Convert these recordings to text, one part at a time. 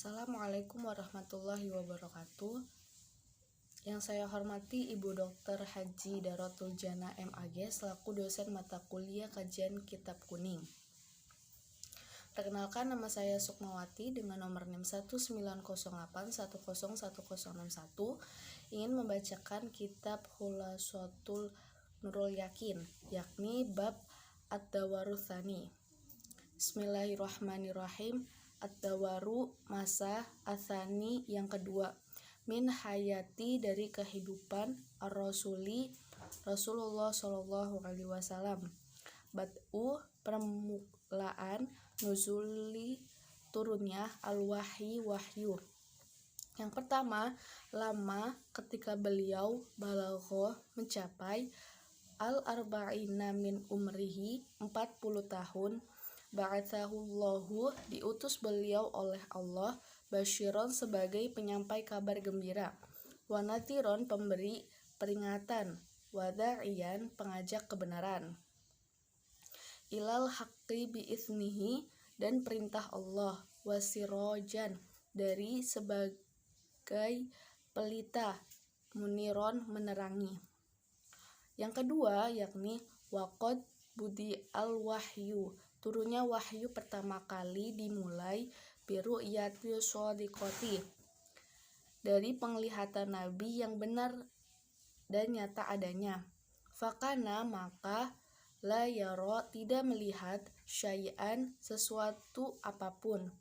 Assalamualaikum warahmatullahi wabarakatuh. Yang saya hormati Ibu Dr. Haji Darotul Jana MAG selaku dosen mata kuliah kajian Kitab Kuning. Perkenalkan, nama saya Sukmawati dengan nomor NIM 19081011061 ingin membacakan kitab Khulasatul Nurul Yakin, yakni bab Ad-Dawaru Tsani. Bismillahirrahmanirrahim. Ad-Dawaru masa Atsani yang kedua, min hayati dari kehidupan ar-rasuli Rasulullah Shallallahu Alaihi Wasallam. Bad'u permulaan, nuzuli turunnya, al-wahyi wahyu. Yang pertama, lama ketika beliau balagho mencapai al-arba'ina min umrihi 40 tahun, ba'atsahullahu diutus beliau oleh Allah, basyiron sebagai penyampai kabar gembira, wa nadhiron pemberi peringatan, wa da'iyan pengajak kebenaran, ilal haqqi bi'iznihi dan perintah Allah, wa sirojan dari sebagai pelita, muniron menerangi. Yang kedua yakni waqad budi al-wahyu, turunnya wahyu pertama kali dimulai biru'yati shodiqoti, dari penglihatan Nabi yang benar dan nyata adanya. Fakana maka la yaro tidak melihat syai'an sesuatu apapun,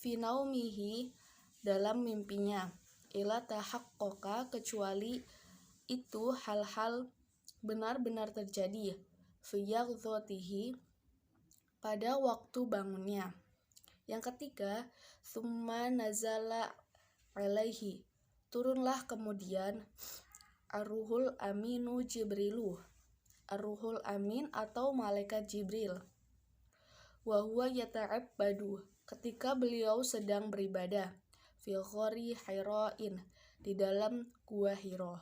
finaumihi dalam mimpinya, ila tahaqqaqa kecuali itu hal-hal benar-benar terjadi, fiyaghdhotihi pada waktu bangunnya. Yang ketiga, tsumma nazala alaihi, turunlah kemudian ar-ruhul aminu jibrilu, ar-ruhul amin atau malaikat Jibril, wa huwa yata'abbadu, ketika beliau sedang beribadah, fi ghori Hira'in, di dalam gua Hira.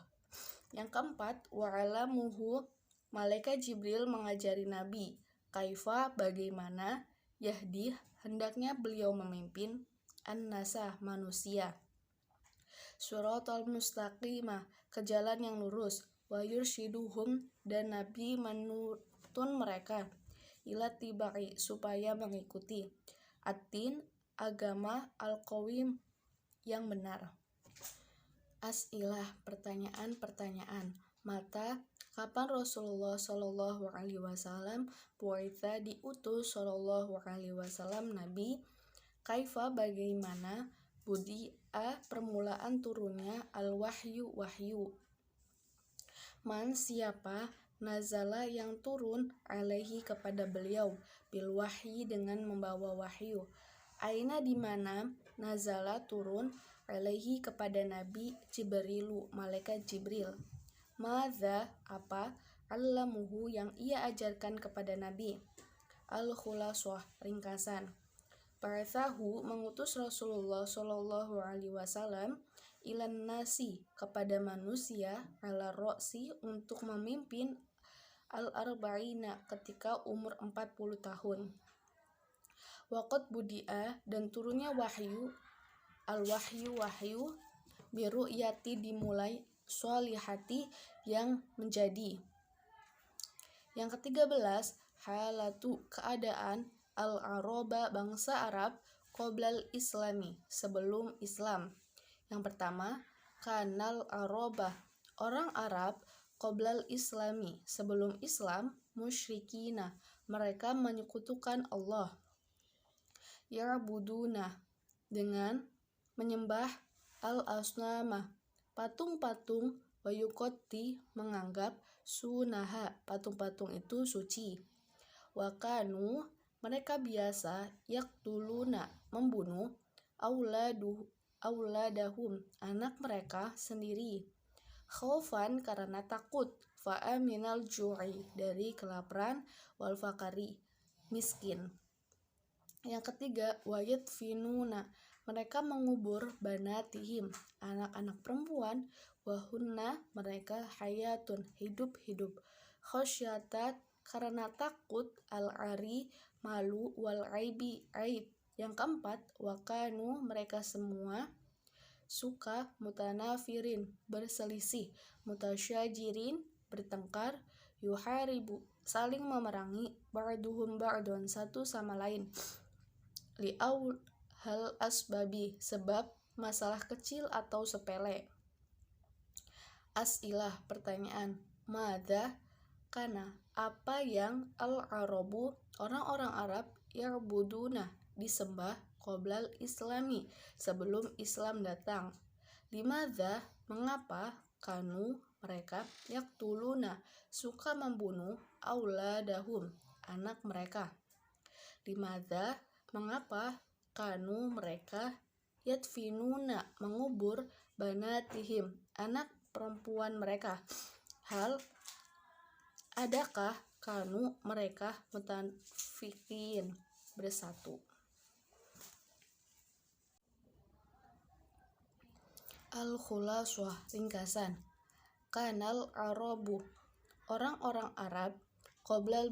Yang keempat, wa alamuhu, malaikat Jibril mengajari Nabi, kaifa bagaimana, yahdi hendaknya beliau memimpin, an-nasa manusia, suratal mustaqimah ke jalan yang lurus, wa yurshiduhum dan Nabi menuntun mereka, ila tibai supaya mengikuti, ad-din agama, al-qawim yang benar. As'ilah pertanyaan-pertanyaan. Mata kapan Rasulullah Shallallahu Alaihi Wasallam bu'itsa diutus Shallallahu Alaihi Wasallam Nabi, kaifa bagaimana, budi'a permulaan turunnya, al-wahyu wahyu, man siapa, nazala yang turun, alaihi kepada beliau, bil wahyi dengan membawa wahyu, aina di mana, nazala turun, alaihi kepada Nabi, Jibrilu malaikat Jibril, madza apa, allamuhu yang ia ajarkan kepada Nabi, al-khulasah ringkasan, ba'atsahu mengutus Rasulullah Shallallahu Alaihi Wasallam, ilan nasi kepada manusia, ala ro'si untuk memimpin, al-arba'ina ketika umur 40 tahun, waqad budi'a dan turunnya wahyu, al-wahyu wahyu, biru'yati dimulai, sholihati yang menjadi. Yang ke-13, halatu keadaan, al-aroba bangsa Arab, qoblal islami sebelum Islam. Yang pertama, kanal aroba orang Arab, qoblal islami sebelum Islam, musyrikina mereka menyekutukan Allah, ya'buduna dengan menyembah, al-asnama patung-patung, wa yuqatti menganggap, sunaha patung-patung itu suci, wa kanu mereka biasa, yaqtuluna membunuh, auladahum anak mereka sendiri, khaufan karena takut, fa'aminal ju'i dari kelaparan, wal fakari miskin. Yang ketiga, wayadfinuna mereka mengubur, banatihim anak-anak perempuan, wahunna mereka hayatun hidup-hidup, khosyatat karena takut, al-ari malu, wal aibi aib Yang keempat, wakanu mereka semua suka mutanafirin berselisih, mutasyajirin bertengkar, yuharibu saling memerangi, ba'duhum ba'dun satu sama lain, li'aul hal asbabi sebab masalah kecil atau sepele. As'ilah pertanyaan, madza kana apa yang al-arabu orang-orang Arab ya'buduna disembah qoblal islami sebelum Islam datang. Limadza mengapa kanu mereka yaqtuluna suka membunuh auladahum anak mereka. Limadza mengapa kanu mereka yadfinuna mengubur banatihim anak perempuan mereka. Hal adakah kanu mereka mutanfikin bersatu. Al-Khulaswah ringkasan. Kanal Arabu orang-orang Arab qoblal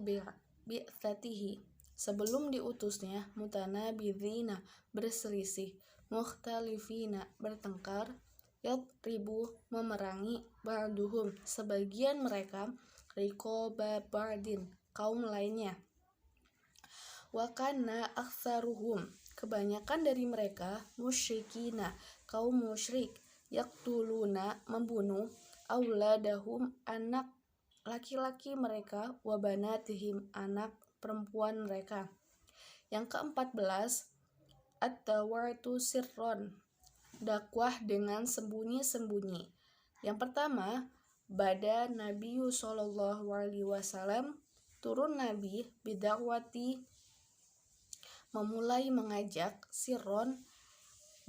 bi'tsatihi sebelum diutusnya mutanabidhina berselisih, mukhtalifina bertengkar, yadribu memerangi, ba'duhum sebagian mereka, riqaba ba'din kaum lainnya. Wa kana aktsaruhum kebanyakan dari mereka musyrikina kaum musyrik, yaqtuluna membunuh, auladahum anak laki-laki mereka, wa banatihim anak perempuan mereka. Yang ke-14, at-tawatu sirron dakwah dengan sembunyi-sembunyi. Yang pertama, bada Nabi sallallahu alaihi wasallam turun Nabi bidakwati memulai mengajak sirron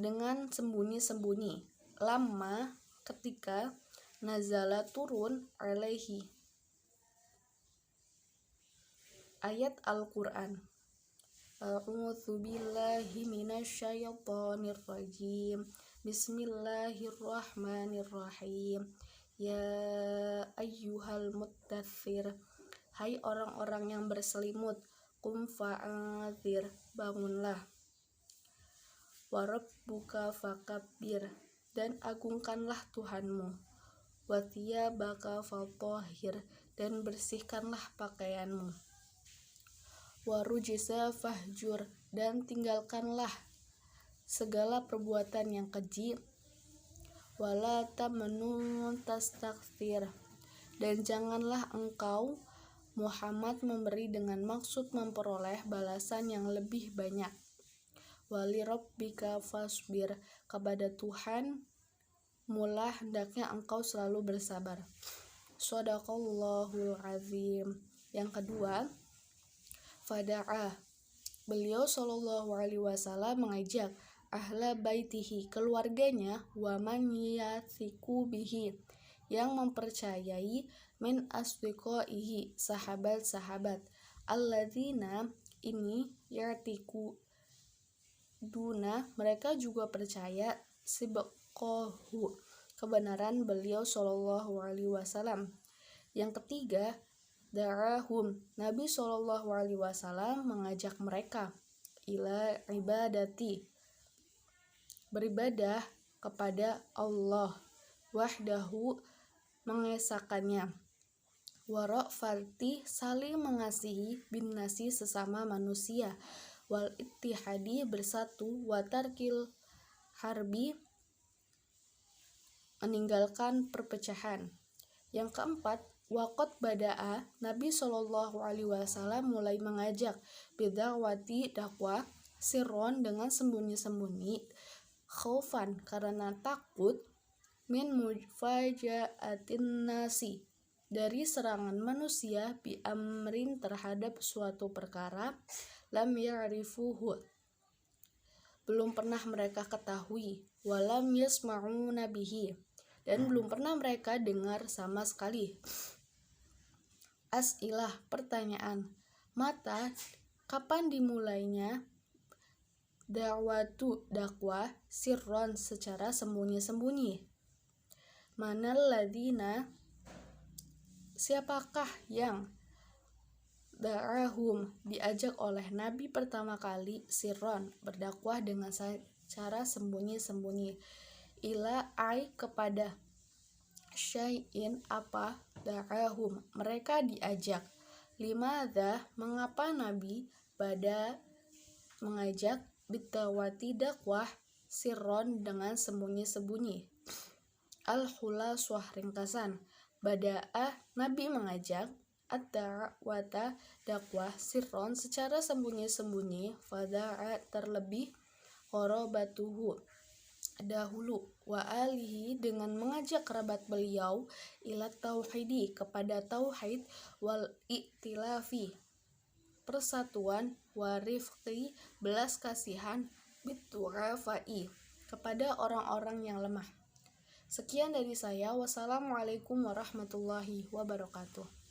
dengan sembunyi-sembunyi. Lama ketika nazala turun alaihi ayat Al-Quran. A'udzu billahi minasyaitonir rajim. Bismillahirrahmanirrahim. Ya ayyuhal muttatsir. Hai orang-orang yang berselimut, qum fa'anzir, bangunlah. Wa rabbuka fakabbir, dan agungkanlah Tuhanmu. Wa thiyabaka fatahhir, dan bersihkanlah pakaianmu. Wa rujza fahjur, dan tinggalkanlah segala perbuatan yang keji. Wala tamnun tastakthir, dan janganlah engkau Muhammad memberi dengan maksud memperoleh balasan yang lebih banyak. Wali rabbika fasbir, kepada Tuhan mula hendaknya engkau selalu bersabar. Shadaqallahul azim. Yang kedua, fada'a beliau sallallahu alaihi wasallam mengajak ahla baitihi keluarganya, wa man yathiqu bihi yang mempercayai, min asdiqaihi sahabat-sahabat, alladzina ini yatiku duna mereka juga percaya sibqahu kebenaran beliau sallallahu alaihi wasallam. Yang ketiga, da'ahum Nabi sallallahu alaihi wasallam mengajak mereka ila ibadati beribadah kepada Allah wahdahu mengesahkannya, wara'fati saling mengasihi, bin nasi sesama manusia, wal ittihadi bersatu, watarkil harbi meninggalkan perpecahan. Yang keempat, waqat bada'a Nabi sallallahu alaihi wasallam mulai mengajak bidawati dakwah sirron dengan sembunyi-sembunyi, khaufan karena takut, min mufaja'atin nasi dari serangan manusia, bi amrin terhadap suatu perkara, lam ya'rifuhu belum pernah mereka ketahui, walam yasma'una bihi dan belum pernah mereka dengar sama sekali. As'ilah pertanyaan, mata kapan dimulainya da'watu dakwah sirron secara sembunyi-sembunyi? Manal ladina siapakah yang da'ahum, diajak oleh Nabi pertama kali sirron, berdakwah dengan cara sembunyi-sembunyi, ila ai, kepada syai'in, apa, da'ahum, mereka diajak, limadha, mengapa Nabi bada mengajak, bitawati, dakwah, sirron, dengan sembunyi-sembunyi. Al-Khulaswah, ringkasan, bada'a, Nabi mengajak, ad-da'wata, dakwah, sirron, secara sembunyi-sembunyi, fada'a, terlebih, qorobatuhu, dahulu, wa alihi, dengan mengajak kerabat beliau, ila tauhidi, kepada tauhid, wal iktilafi, persatuan, wa rifqi, belas kasihan, bittu'afai, kepada orang-orang yang lemah. Sekian dari saya. Wassalamualaikum warahmatullahi wabarakatuh.